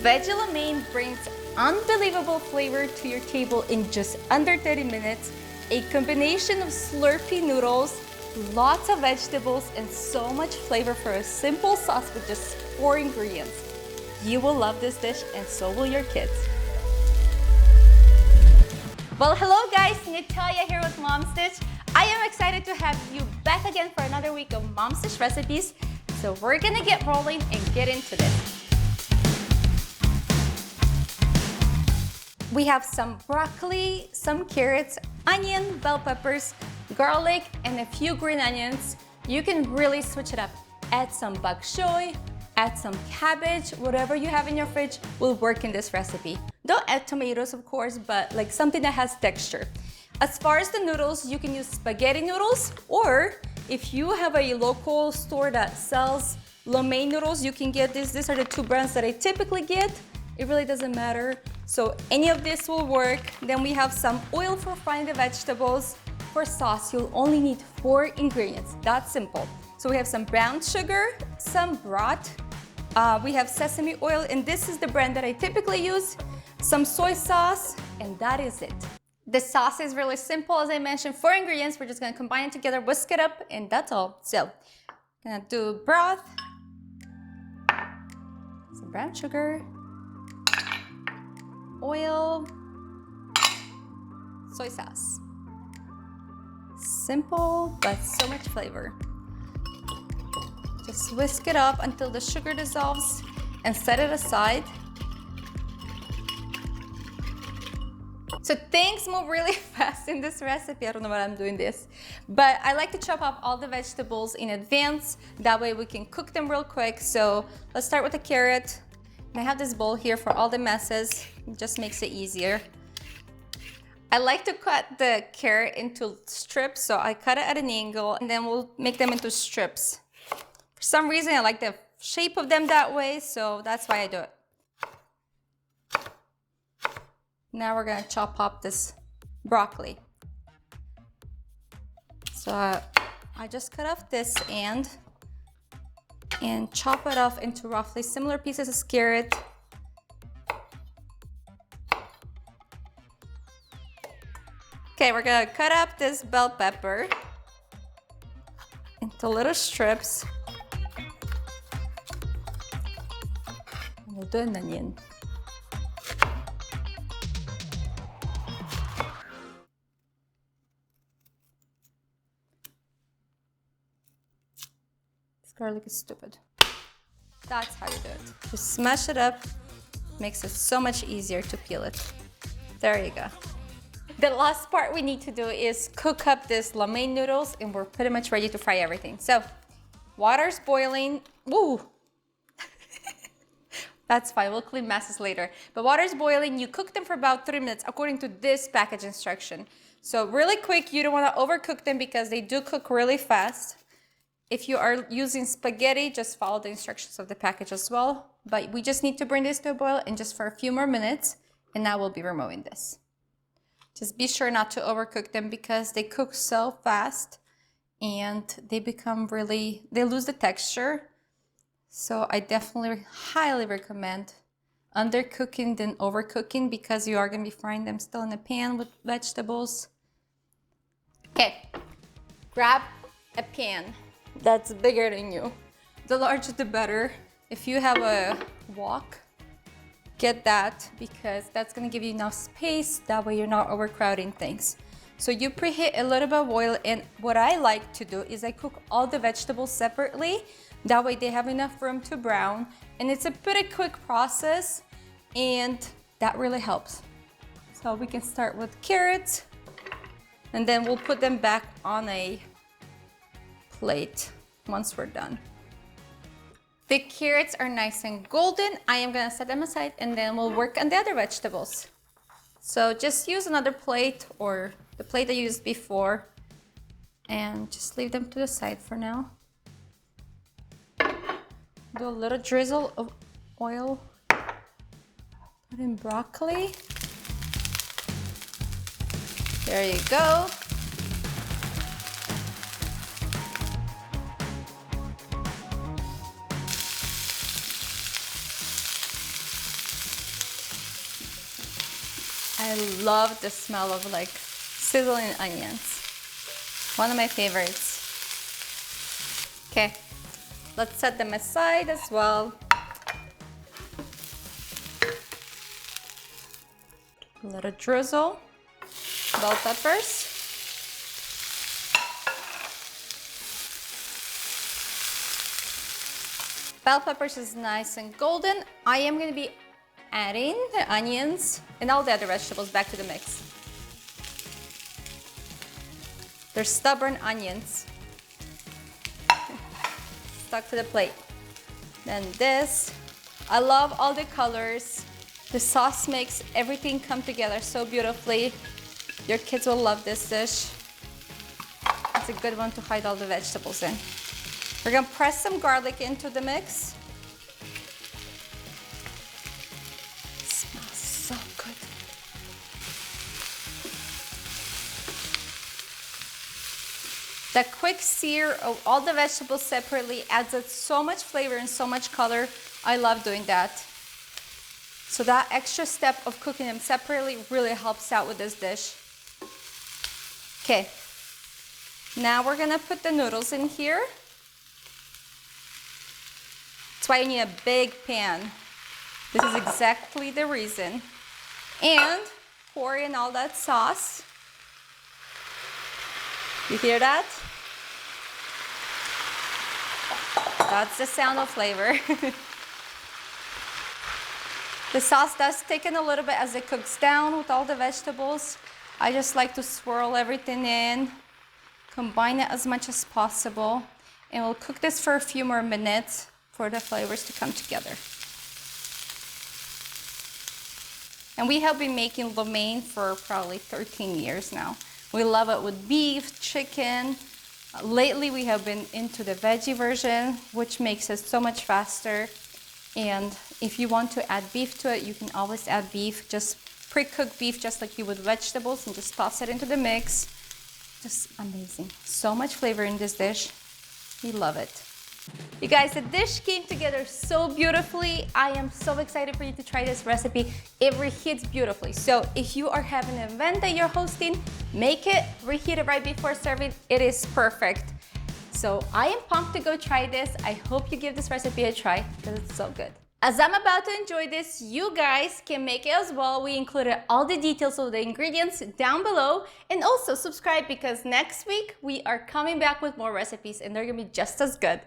Veggie Lo Mein brings unbelievable flavor to your table in just under 30 minutes. A combination of slurpy noodles, lots of vegetables, and so much flavor for a simple sauce with just 4 ingredients. You will love this dish, and so will your kids. Well, hello guys, Natalia here with Mom's Dish. I am excited to have you back again for another week of Mom's Dish recipes. So we're gonna get rolling and get into this. We have some broccoli, some carrots, onion, bell peppers, garlic, and a few green onions. You can really switch it up. Add some bok choy, add some cabbage, whatever you have in your fridge will work in this recipe. Don't add tomatoes, of course, but like something that has texture. As far as the noodles, you can use spaghetti noodles, or if you have a local store that sells lo mein noodles, you can get this. These are the 2 brands that I typically get. It really doesn't matter. So any of this will work. Then we have some oil for frying the vegetables. For sauce, you'll only need 4 ingredients. That's simple. So we have some brown sugar, some broth, we have sesame oil, and this is the brand that I typically use, some soy sauce, and that is it. The sauce is really simple. As I mentioned, 4 ingredients. We're just gonna combine it together, whisk it up, and that's all. So, gonna do broth, some brown sugar, oil, soy sauce. Simple, but so much flavor. Just whisk it up until the sugar dissolves and set it aside. So things move really fast in this recipe. I don't know why I'm doing this, but I like to chop up all the vegetables in advance. That way we can cook them real quick. So let's start with the carrot. And I have this bowl here for all the messes. It just makes it easier. I like to cut the carrot into strips, so I cut it at an angle and then we'll make them into strips. For some reason, I like the shape of them that way, so that's why I do it. Now we're gonna chop up this broccoli. So I just cut off this end and chop it off into roughly similar pieces as carrot. Okay, we're gonna cut up this bell pepper into little strips. We'll do an onion. This garlic is stupid. That's how you do it. Just smash it up. Makes it so much easier to peel it. There you go. The last part we need to do is cook up this lo mein noodles, and we're pretty much ready to fry everything. So, water's boiling. Woo! That's fine, we'll clean messes later. But water's boiling, you cook them for about 3 minutes according to this package instruction. So really quick, you don't wanna overcook them because they do cook really fast. If you are using spaghetti, just follow the instructions of the package as well. But we just need to bring this to a boil in just for a few more minutes, and now we'll be removing this. Just be sure not to overcook them because they cook so fast and they become really, they lose the texture. So I definitely highly recommend undercooking than overcooking because you are gonna be frying them still in a pan with vegetables. Okay, grab a pan that's bigger than you. The larger the better. If you have a wok, get that because that's gonna give you enough space. That way you're not overcrowding things. So you preheat a little bit of oil, and what I like to do is I cook all the vegetables separately. That way they have enough room to brown, and it's a pretty quick process, and that really helps. So we can start with carrots, and then we'll put them back on a plate once we're done. The carrots are nice and golden. I am gonna set them aside and then we'll work on the other vegetables. So just use another plate or the plate I used before and just leave them to the side for now. Do a little drizzle of oil. Put in broccoli. There you go. I love the smell of like sizzling onions. One of my favorites. Okay, let's set them aside as well. A little drizzle, bell peppers. Bell peppers is nice and golden. I am going to be adding the onions and all the other vegetables back to the mix. They're stubborn onions. Stuck to the plate. Then this, I love all the colors. The sauce makes everything come together so beautifully. Your kids will love this dish. It's a good one to hide all the vegetables in. We're gonna press some garlic into the mix. It smells so good. The quick sear of all the vegetables separately adds so much flavor and so much color. I love doing that. So that extra step of cooking them separately really helps out with this dish. Okay, now we're gonna put the noodles in here. That's why you need a big pan. This is exactly the reason. And pour in all that sauce. You hear that? That's the sound of flavor. The sauce does thicken a little bit as it cooks down with all the vegetables. I just like to swirl everything in, combine it as much as possible, and we'll cook this for a few more minutes for the flavors to come together. And we have been making lo mein for probably 13 years now. We love it with beef, chicken. Lately we have been into the veggie version, which makes it so much faster. And if you want to add beef to it, you can always add beef. Just pre-cook beef just like you would vegetables and just toss it into the mix. Just amazing. So much flavor in this dish. We love it. You guys, the dish came together so beautifully. I am so excited for you to try this recipe. It reheats beautifully. So if you are having an event that you're hosting, make it, reheat it right before serving. It is perfect. So I am pumped to go try this. I hope you give this recipe a try because it's so good. As I'm about to enjoy this, you guys can make it as well. We included all the details of the ingredients down below. And also subscribe because next week we are coming back with more recipes and they're gonna be just as good.